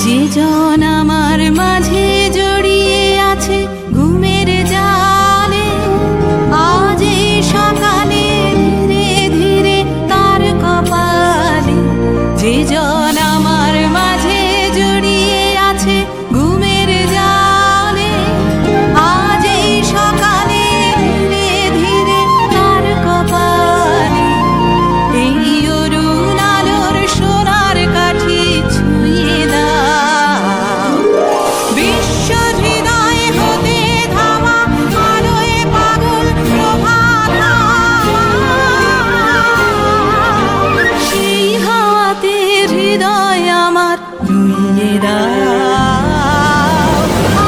যে জন আমার মাঝে জড়িয়ে আছে ঘুমের জালে, আজ এই সকালে ধীরে ধীরে তার কপালে। যে জন আমার মাঝে জড়িয়ে আছে ঘুমের জালে, আজ এই সকালে ধীরে ধীরে তার কপালে। এই অরুণ আলোর সোনার কাঠি ছুঁয়ে দাও, বিশ্ব হৃদয় হতে ধাওয়া আলোয় পাগল প্রভাত। সেই হাতে হৃদয় আমার নুইয়ে দাও,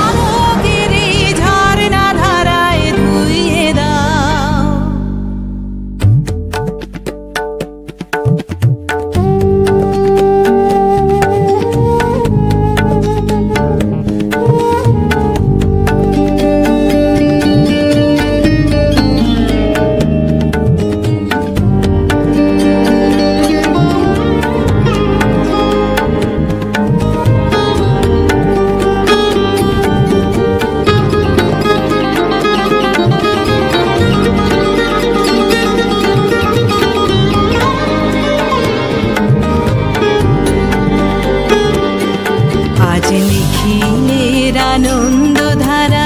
আলোকের এই ঝর্ণা ধারায় ধুইয়ে দাও। আজ নিখিলের আনন্দ ধারা